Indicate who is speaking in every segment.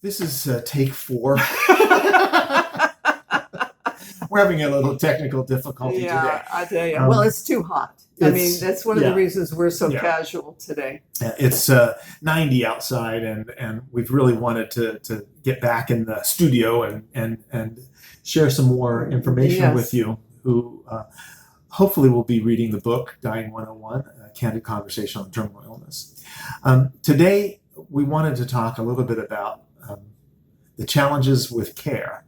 Speaker 1: This is take 4. We're having a little technical difficulty today.
Speaker 2: Yeah, I tell you. Well, it's too hot. I mean,
Speaker 1: it's-
Speaker 2: that's one of the
Speaker 1: yeah.
Speaker 2: reasons we're so
Speaker 1: Yeah.
Speaker 2: casual today.
Speaker 1: It's 90 outside, and we've really wanted to get back in the studio and share some more information
Speaker 2: Yes.
Speaker 1: with you who hopefully will be reading the book, Dying 101, A Candid Conversation on Terminal Illness. Today, we wanted to talk a little bit about the challenges with care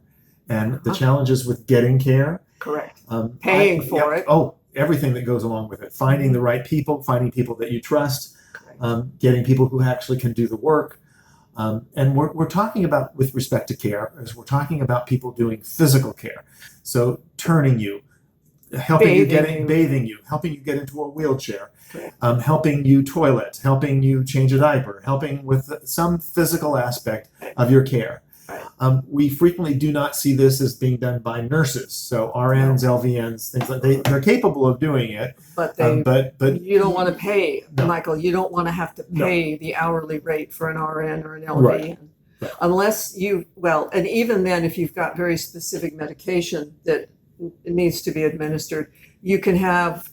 Speaker 1: and the challenges with getting care.
Speaker 2: Correct. Paying for it.
Speaker 1: Oh, everything that goes along with it. Finding the right people, finding people that you trust, getting people who actually can do the work. And we're talking about, with respect to care, is we're talking about people doing physical care. So turning you, helping bathing you, helping you get into a wheelchair, helping you toilet, helping you change a diaper, helping with some physical aspect of your care. We frequently do not see this as being done by nurses. So RNs, LVNs, things like they're capable of doing it.
Speaker 2: But you don't want to pay, Michael. You don't want to have to pay the hourly rate for an RN or an LVN.
Speaker 1: Right.
Speaker 2: Unless and even then, if you've got very specific medication that needs to be administered, you can have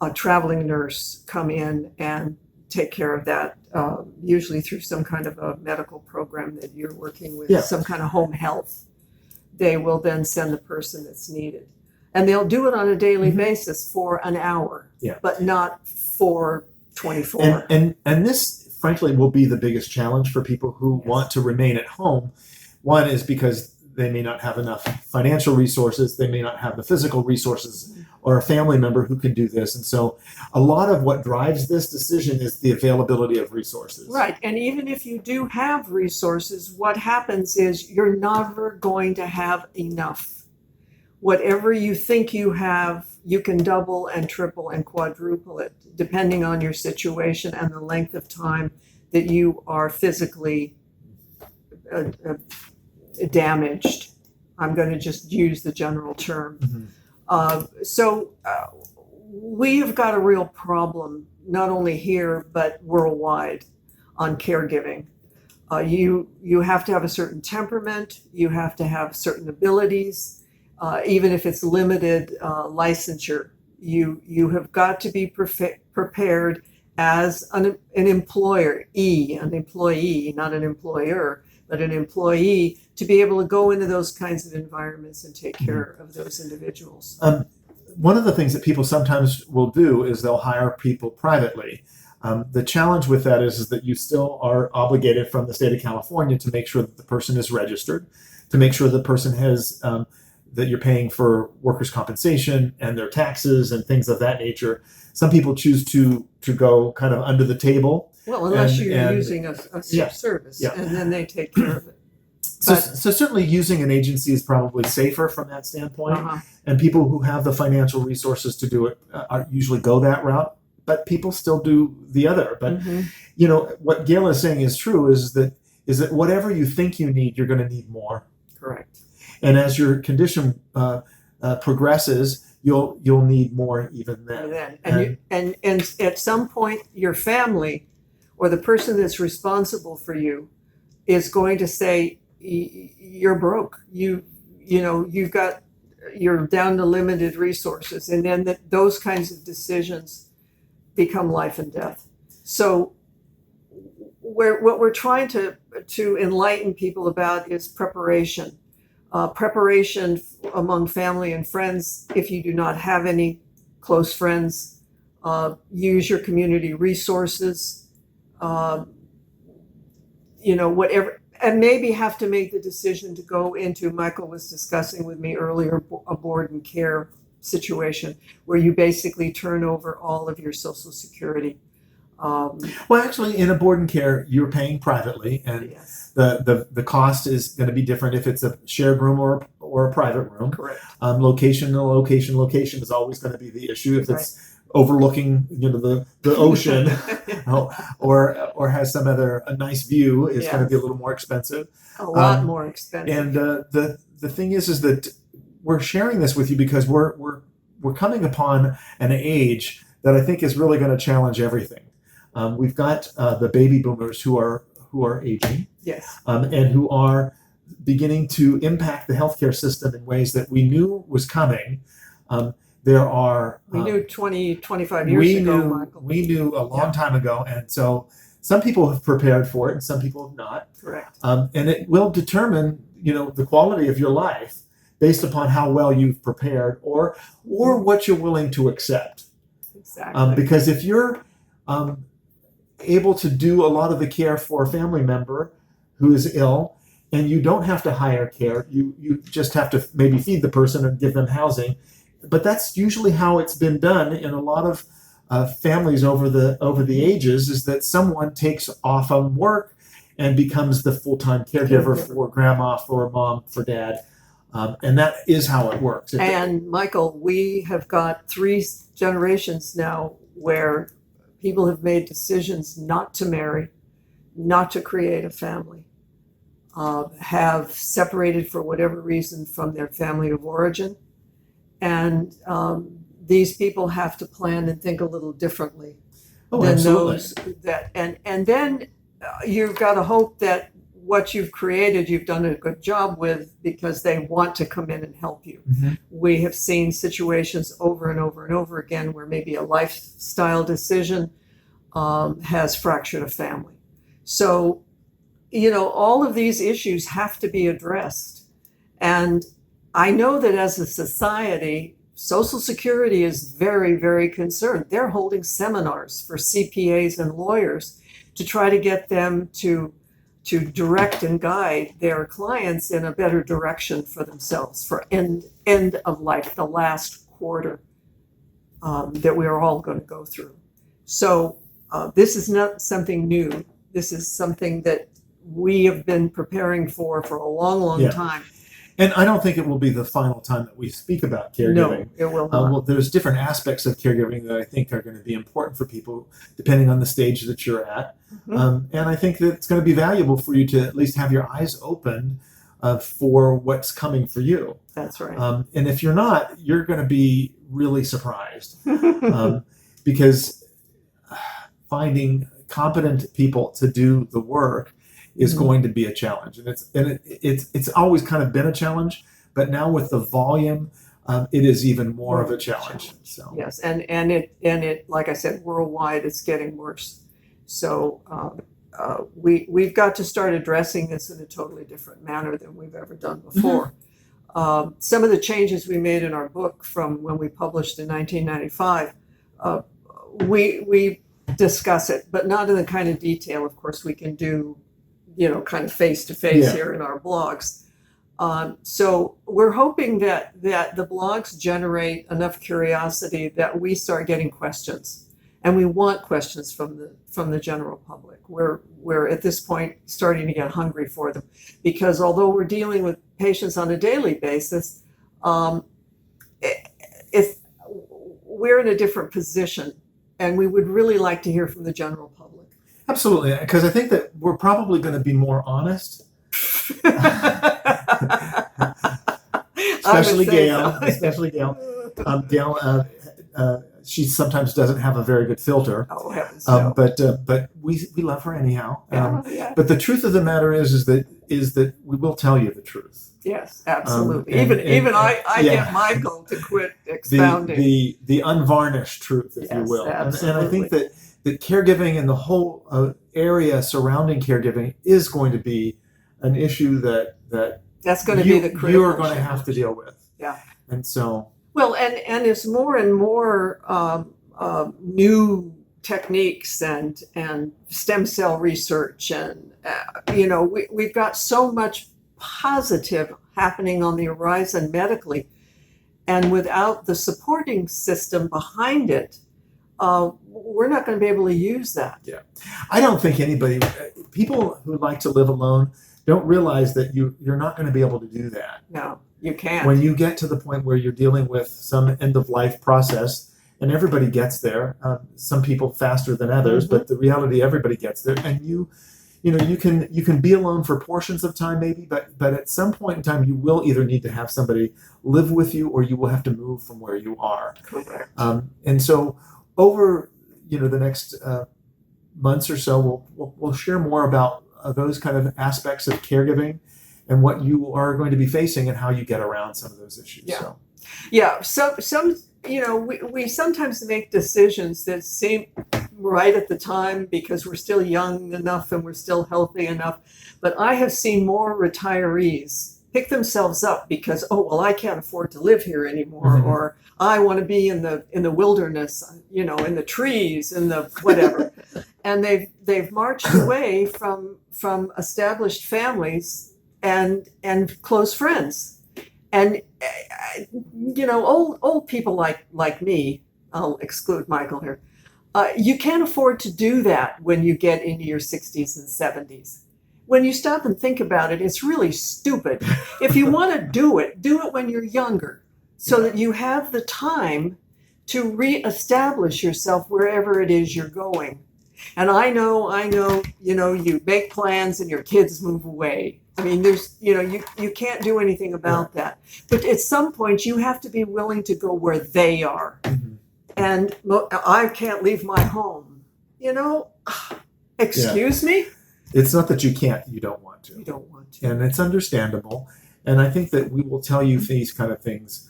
Speaker 2: a traveling nurse come in and take care of that, usually through some kind of a medical program that you're working with, some kind of home health. They will then send the person that's needed. And they'll do it on a daily basis for an hour, but not for 24.
Speaker 1: And this, frankly, will be the biggest challenge for people who want to remain at home. One is because they may not have enough financial resources, they may not have the physical resources, or a family member who can do this. And so a lot of what drives this decision is the availability of resources.
Speaker 2: Right. And even if you do have resources, what happens is you're never going to have enough. Whatever you think you have, you can double and triple and quadruple it, depending on your situation and the length of time that you are physically damaged. I'm going to just use the general term. So we've got a real problem, not only here, but worldwide, on caregiving. You have to have a certain temperament, you have to have certain abilities, even if it's limited licensure. You have got to be prepared as an employee, not an employer, but an employee, to be able to go into those kinds of environments and take care of those individuals.
Speaker 1: One of the things that people sometimes will do is they'll hire people privately. The challenge with that is that you still are obligated from the state of California to make sure that the person is registered, to make sure the person has, that you're paying for workers' compensation and their taxes and things of that nature. Some people choose to go kind of under the table.
Speaker 2: Well, unless you're using a service, and then they take care of it.
Speaker 1: So certainly using an agency is probably safer from that standpoint. And people who have the financial resources to do it usually go that route. But people still do the other. But you know what Gail is saying is true. Is that whatever you think you need, you're going to need more.
Speaker 2: Correct.
Speaker 1: And as your condition progresses, you'll need more even then.
Speaker 2: And at some point, your family or the person that's responsible for you is going to say, you're broke. You're down to limited resources. And then those kinds of decisions become life and death. So what we're trying to enlighten people about is preparation. Preparation among family and friends. If you do not have any close friends, use your community resources. Whatever, and maybe have to make the decision to go into, Michael was discussing with me earlier, a board and care situation where you basically turn over all of your Social Security.
Speaker 1: Well, actually, in a board and care, you're paying privately, and the cost is going to be different if it's a shared room or a private room.
Speaker 2: Correct.
Speaker 1: Location is always going to be the issue. If it's overlooking, the ocean, or has some other a nice view, is going to be a little more expensive.
Speaker 2: A lot more expensive.
Speaker 1: And the thing is that we're sharing this with you because we're coming upon an age that I think is really going to challenge everything. We've got the baby boomers who who are aging,
Speaker 2: Yes.
Speaker 1: and who are beginning to impact the healthcare system in ways that we knew was coming. There are
Speaker 2: We knew 20, 25 years ago, Michael.
Speaker 1: we knew a long
Speaker 2: Yeah.
Speaker 1: time ago, and so some people have prepared for it, and some people have not.
Speaker 2: Correct.
Speaker 1: And it will determine, the quality of your life based upon how well you've prepared, or what you're willing to accept.
Speaker 2: Exactly.
Speaker 1: Because if you're able to do a lot of the care for a family member who is ill, and you don't have to hire care, you just have to maybe feed the person and give them housing. But that's usually how it's been done in a lot of families over the ages, is that someone takes off on work and becomes the full-time caregiver for grandma, for mom, for dad. And that is how it works.
Speaker 2: And Michael, we have got 3 generations now where people have made decisions not to marry, not to create a family, have separated for whatever reason from their family of origin. And these people have to plan and think a little differently than
Speaker 1: absolutely.
Speaker 2: those that, and then you've got to hope that what you've created, you've done a good job with, because they want to come in and help you.
Speaker 1: Mm-hmm.
Speaker 2: We have seen situations over and over and over again where maybe a lifestyle decision has fractured a family. So, all of these issues have to be addressed. And I know that as a society, Social Security is very, very concerned. They're holding seminars for CPAs and lawyers to try to get them to direct and guide their clients in a better direction for themselves, for end of life, the last quarter that we are all going to go through. So this is not something new. This is something that we have been preparing for a long, long time.
Speaker 1: And I don't think it will be the final time that we speak about caregiving.
Speaker 2: No, it will not.
Speaker 1: Well, there's different aspects of caregiving that I think are going to be important for people, depending on the stage that you're at.
Speaker 2: Mm-hmm.
Speaker 1: And I think that it's going to be valuable for you to at least have your eyes open for what's coming for you.
Speaker 2: That's right.
Speaker 1: And if you're not, you're going to be really surprised, because finding competent people to do the work is going to be a challenge, and it's always kind of been a challenge, but now with the volume, it is even more of a challenge. So
Speaker 2: yes, and it like I said, worldwide, it's getting worse. So we've got to start addressing this in a totally different manner than we've ever done before. Some of the changes we made in our book from when we published in 1995, we discuss it, but not in the kind of detail, of course, we can do, kind of face-to-face here in our blogs. So we're hoping that the blogs generate enough curiosity that we start getting questions, and we want questions from the general public. We're at this point starting to get hungry for them, because although we're dealing with patients on a daily basis, we're in a different position, and we would really like to hear from the general public.
Speaker 1: Absolutely, because I think that we're probably going to be more honest. Especially Gail. Gail, she sometimes doesn't have a very good filter.
Speaker 2: Oh, heavens no.
Speaker 1: But we love her anyhow. But the truth of the matter is that we will tell you the truth.
Speaker 2: Yes, absolutely. I get Michael to quit expounding.
Speaker 1: The unvarnished truth, if you will. And I think that caregiving and the whole area surrounding caregiving is going to be an issue that's
Speaker 2: going to be the critical
Speaker 1: you are going to have to deal with.
Speaker 2: Yeah.
Speaker 1: And so.
Speaker 2: Well, and as more and more new techniques and stem cell research, and we've got so much positive happening on the horizon medically, and without the supporting system behind it, we're not going to be able to use that.
Speaker 1: Yeah, I don't think people who like to live alone don't realize that you're not going to be able to do that.
Speaker 2: No, you can't.
Speaker 1: When you get to the point where you're dealing with some end of life process, and everybody gets there, some people faster than others, but the reality, everybody gets there, and you can be alone for portions of time maybe, but at some point in time you will either need to have somebody live with you, or you will have to move from where you are.
Speaker 2: Correct.
Speaker 1: And so over the next months or so, we'll share more about those kind of aspects of caregiving and what you are going to be facing and how you get around some of those issues.
Speaker 2: Yeah.
Speaker 1: So,
Speaker 2: Yeah, some we sometimes make decisions that seem right at the time because we're still young enough and we're still healthy enough. But I have seen more retirees pick themselves up because, oh well, I can't afford to live here anymore,
Speaker 1: Mhm.
Speaker 2: or I want to be in the wilderness, in the trees, in the whatever, and they've marched away from established families and close friends. And old people like me, I'll exclude Michael here. You can't afford to do that when you get into your 60s and 70s. When you stop and think about it, it's really stupid. If you want to do it when you're younger, so that you have the time to reestablish yourself wherever it is you're going. And I know, you make plans and your kids move away. I mean, you can't do anything about that. But at some point, you have to be willing to go where they are.
Speaker 1: Mhm.
Speaker 2: And I can't leave my home. Excuse me?
Speaker 1: It's not that you can't, you don't want to.
Speaker 2: You don't want to.
Speaker 1: And it's understandable. And I think that we will tell you these kind of things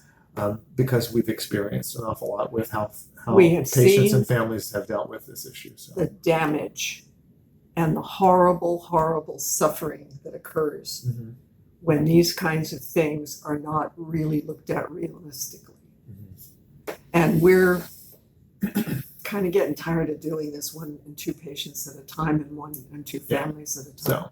Speaker 1: because we've experienced an awful lot with how
Speaker 2: We have
Speaker 1: patients
Speaker 2: seen
Speaker 1: and families have dealt with this issue. So.
Speaker 2: The damage and the horrible, horrible suffering that occurs
Speaker 1: Mhm.
Speaker 2: when these kinds of things are not really looked at realistically.
Speaker 1: Mhm.
Speaker 2: And we're kind of getting tired of doing this 1 and 2 patients at a time and 1 and 2 families at a time.
Speaker 1: So